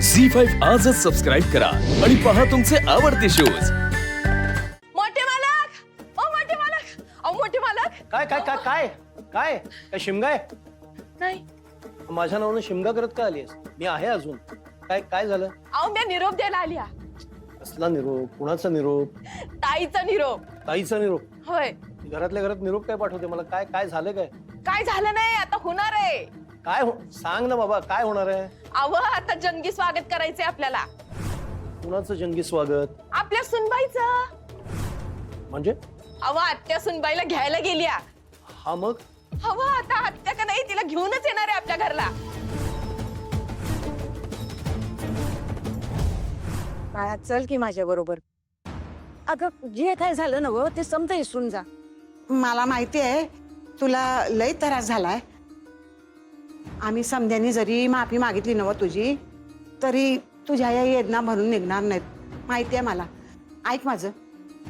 झी5 आजच सबस्क्राईब करा आणि पहा तुमचे आवडते शोज। मोठे मालक, ओ मोठे मालक, ओ मोठे मालक। काय काय काय काय काय काय शिमगा आहे? नाही, माझ्या नावानं शिमगा करत का आलीस? मी आहे अजून। काय काय झालं? अहो मी निरोप द्यायला आली आहे। कसला निरोप? कुणाचा निरोप? ताईचा निरोप। ताईचा निरोप? होय। घरातल्या घरात निरोप काय पाठवते मला? काय काय झालं? काय काय झालं नाही, आता होणार आहे। काय सांग ना बाबा, काय होणार आहे? अहो आता जंगी स्वागत करायचंय आपल्याला। कुणाचं जंगी स्वागत? आपल्या सुनबाईचं। म्हणजे? अहो आत्या सुनबाईला घ्यायला गेल्या। हा मग? अहो आता आत्या का नाही, तिला घेऊनच येणार आहे आपल्या घरला। बाळा चल की माझ्या बरोबर. अगं जे काय झालं ना ते समजा विसरून जा. मला माहिती आहे तुला लय त्रास झालाय. आम्ही समध्यानी जरी माफी मागितली नव तुझी, तरी तुझ्या या वेदना भरून निघणार नाहीत. माहिती आहे मला. ऐक माझं,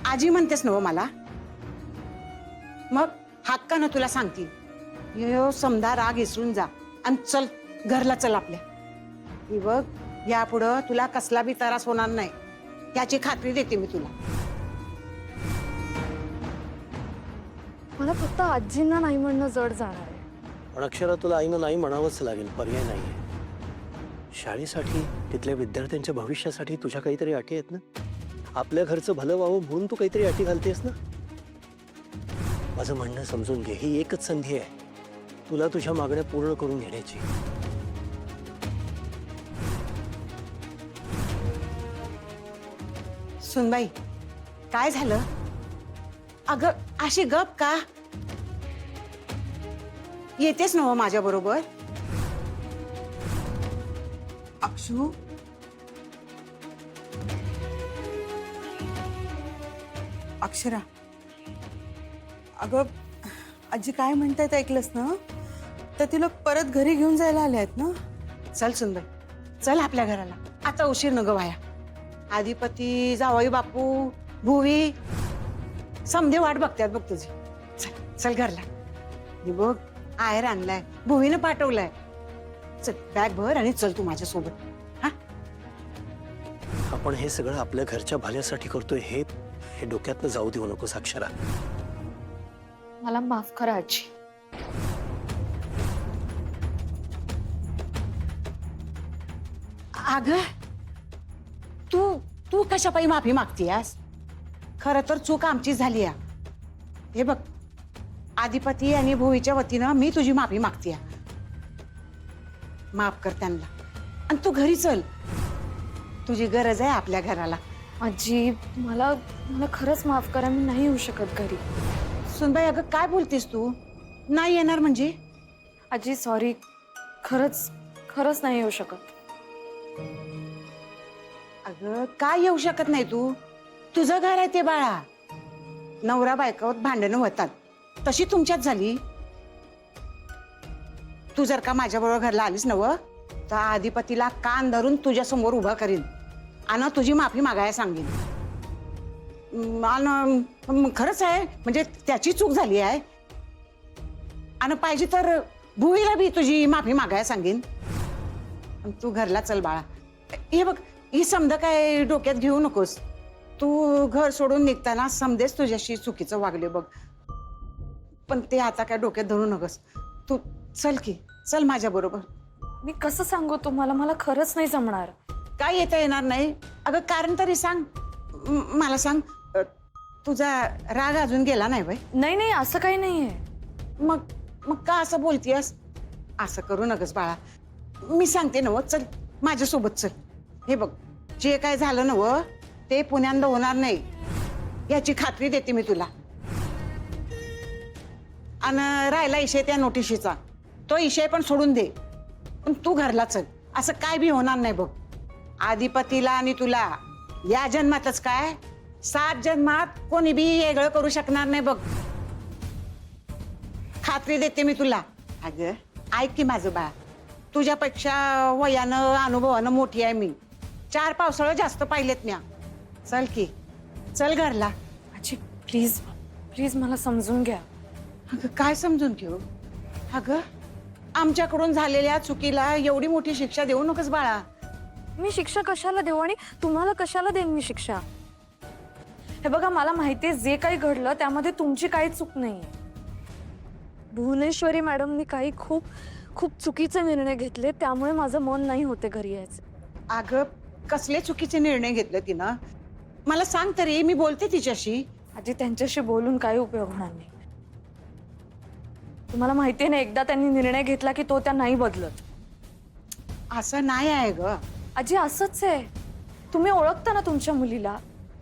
आजी म्हणतेस नव मला, मग हक्कानं तुला सांगते, यो समधा राग विसरून जा आणि चल घरला चल आपल्या. ही बघ, यापुढं तुला कसला बी त्रास होणार नाही याची खात्री देते मी तुला. मला फक्त आजींना नाही म्हणणं जड जाणार आहे. पण अक्षरा, तुला आईनं नाही म्हणावंच लागेल, पर्याय नाहीये. शाळेसाठी, तिथल्या विद्यार्थ्यांच्या भविष्यासाठी तुझ्या काहीतरी अटी आहेत ना. आपल्या घरचं भलं व्हावं म्हणून तू काहीतरी अटी घालतेस ना. माझं म्हणणं समजून घे, ही एकच संधी आहे तुला तुझ्या मागण्या पूर्ण करून घेण्याची. सुनबाई, काय झालं? अगं अशी गप का? येतेस ना माझ्या बरोबर? अक्षू, अक्षरा, अगं आजी काय म्हणतायत ऐकलंस ना? तर तिला परत घरी घेऊन जायला आले आहेत ना. चल सुनबाई, चल आपल्या घराला. आता उशीर न ग वाया. आदिपती, जावई बापू, भुवी समधे वाट बघतात बघ तुझी. चल चल घरला. हे बघ, आहेर आणलाय, भुवीनं पाठवलाय. चल बॅग भर आणि चल तू माझ्या सोबत. आपण हे सगळं आपल्या घरच्या भल्यासाठी करतोय, हे डोक्यातनं जाऊ देऊ नकोस अक्षरा. मला माफ करा आजी. अगं तू तू कशापायी माफी मागतीयास? खरं तर चूक आमची झाली आहे. हे बघ, आदिपती आणि भुवीच्या वतीनं मी तुझी माफी मागतीय. माफ कर त्यांना आणि तू घरी चल. तुझी गरज आहे आपल्या घराला. आजी मला मला खरंच माफ करा, मी नाही येऊ शकत घरी. सुनबाई, अगं काय बोलतेस तू? नाही येणार म्हणजे? आजी सॉरी, खरंच खरंच नाही येऊ शकत. अगं काय येऊ शकत नाही तू? तुझं घर आहे ते बाळा. नवरा बायकोत भांडणं होतात, तशी तुमच्यात झाली. तू जर का माझ्या बरोबर घरला आलीस नव, तर आदिपतीला कान धरून तुझ्या समोर उभा करीन आणि तुझी माफी मागायला सांगेन. आणि खरंच आहे, म्हणजे त्याची चूक झाली आहे. आणि पाहिजे तर भुवीला बी तुझी माफी मागायला सांगेन. तू घरला चल बाळा. हे बघ, ही समजा काय डोक्यात घेऊ नकोस. तू घर सोडून निघताना समजेच तुझ्याशी चुकीचं वागले बघ, पण ते आता काय डोक्यात धरू नकोस. तू चल की, चल माझ्या बरोबर. मी कसं सांगू तुम्हाला, मला खरंच नाही जमणार. काय येता येणार नाही? अगं कारण तरी सांग. मला सांग, तुझा राग अजून गेला नाही बाई? नाही नाही, असं काही नाहीये. मग मग का असं बोलतीयस? असं करू नकस बाळा. मी सांगते नव, चल माझ्यासोबत चल. हे बघ, जे काय झालं नव ते पुण्यांदा होणार नाही याची खात्री देते मी तुला. आणि राहिला इशय त्या नोटिशीचा, तो इशय पण सोडून दे. पण तू घरला चल. असं काय बी होणार नाही बघ. आदिपतीला आणि तुला या जन्मातच काय, 7 जन्मात कोणी बी वेगळं करू शकणार नाही बघ. खात्री देते मी तुला. अगं ऐक की माझं बाळ, तुझ्यापेक्षा वयानं अनुभवानं मोठी आहे मी. 4 पावसाळं जास्त पाहिलेत म्या. चल की, चल घरला. आजी प्लीज प्लीज मला समजून घ्या. अगं काय समजून घेऊ? अगं आमच्याकडून झालेल्या चुकीला एवढी मोठी शिक्षा देऊ नकोस बाळा. मी शिक्षा कशाला देऊ आणि तुम्हाला कशाला देईन मी शिक्षा? हे बघा, मला माहितीये जे काही घडलं त्यामध्ये तुमची काही चूक नाहीये. भुवनेश्वरी मॅडमनी काही खूप खूप चुकीचे निर्णय घेतले, त्यामुळे माझं मन नाही होते घरी यायचं. अगं कसले चुकीचे निर्णय घेतले तिनं? मला सांग तरी, मी बोलते तिच्याशी. आजी, त्यांच्याशी बोलून काही उपयोग होणार नाही. तुम्हाला माहितीये ना, एकदा त्यांनी निर्णय घेतला की तो त्या नाही बदलत. असं नाही आहे ग. आजी, असंच आहे. तुम्ही ओळखता ना तुमच्या मुलीला.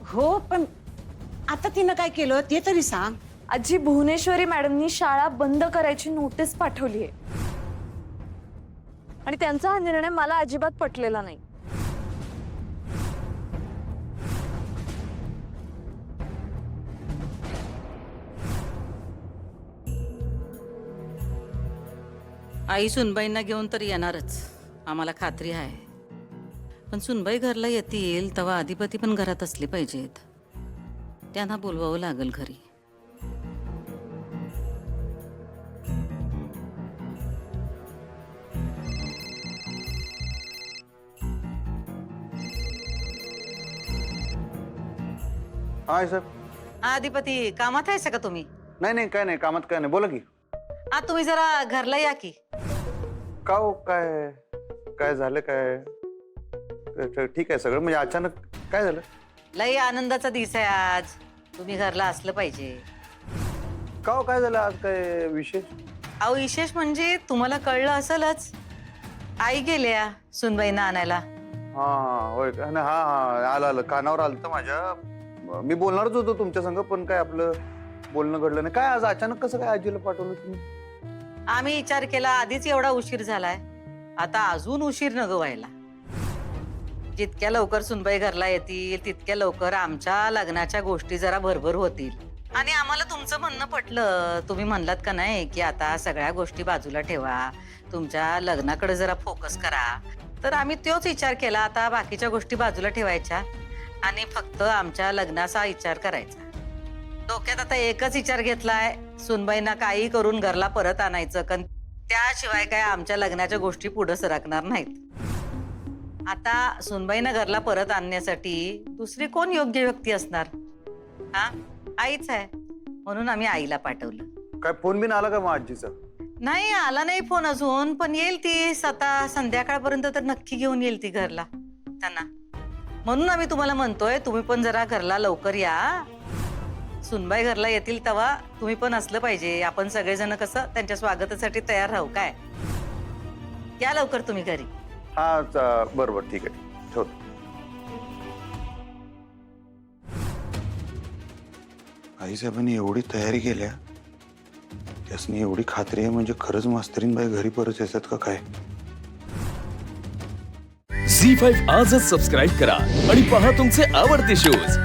हो, पण आता तिनं काय केलं ते तरी सांग. आजी, भुवनेश्वरी मॅडमनी शाळा बंद करायची नोटीस पाठवली आहे आणि त्यांचा हा निर्णय मला अजिबात पटलेला नाही. आई सुनबाईंना घेऊन तर येणारच, आम्हाला खात्री आहे. पण सुनबाई घरला येतील तेव्हा अधिपती पण घरात असले पाहिजेत. त्यांना बोलवावं लागेल घरी. Hi sir. अधिपती, कामात आहे का तुम्ही? नाही नाही, काय नाही, कामात काय नाही, बोला की. तुम्ही जरा घरला या की. का हो, काय काय झालं? काय ठीक आहे सगळं, म्हणजे अचानक काय झालं? लई आनंदाचा दिवस आहे आज, तुम्ही घरला असलं पाहिजे. का हो, काय झालं आज? काय विशेष? अहो, विशेष म्हणजे तुम्हाला कळलं असेलच, आई गेल्या सुनबाईंना आणायला. हा होय का? हा हा, आलं कानावर आलं तर माझ्या. मी बोलणारच होतो तुमच्या संग, पण काय आपलं बोलणं घडलं नाही. काय आज अचानक कसं काय आजीला पाठवलं तुम्ही? आम्ही विचार केला, आधीच एवढा उशीर झालाय, आता अजून उशीर नको व्हायला. जितक्या लवकर सुनबाई घरला येतील तितक्या लवकर आमच्या लग्नाच्या गोष्टी जरा भरभर होतील. आणि आम्हाला तुमचं म्हणणं पटलं. तुम्ही म्हणलात का नाही की आता सगळ्या गोष्टी बाजूला ठेवा, तुमच्या लग्नाकडे जरा फोकस करा. तर आम्ही तोच विचार केला, आता बाकीच्या गोष्टी बाजूला ठेवायच्या आणि फक्त आमच्या लग्नाचा विचार करायचा. डोक्यात आता एकच विचार घेतलाय, सुनबाईंना काही करून घरला परत आणायचं, कारण त्याशिवाय काय आमच्या लग्नाच्या गोष्टी पुढे सरकणार नाहीत. आता सुनबाईंना घरला परत आणण्यासाठी दुसरी कोण योग्य व्यक्ती असणार? हा, आईच आहे. म्हणून आम्ही आईला पाठवलं. काय फोन बिन आला का मग आजीचा? नाही, आला नाही फोन अजून, पण येईल ती आता संध्याकाळपर्यंत तर नक्की घेऊन येईल ती घरला त्यांना. म्हणून आम्ही तुम्हाला म्हणतोय, तुम्ही पण जरा घरला लवकर या. सुनबाई घरला येतील तेव्हा तुम्ही पण असलं पाहिजे. आपण सगळेजण कसं त्यांच्या स्वागतासाठी तयार राहू. काय, या लवकर तुम्ही घरी. हा बरोबर, ठीक आहे, ठेवतो. आईसाहेबांनी एवढी तयारी केल्या, त्यासनी एवढी खात्री आहे म्हणजे खरंच मास्तरीनबाई घरी परत येतात का काय? झी5 आजच सबस्क्राईब करा आणि पहा तुमचे आवडते शोज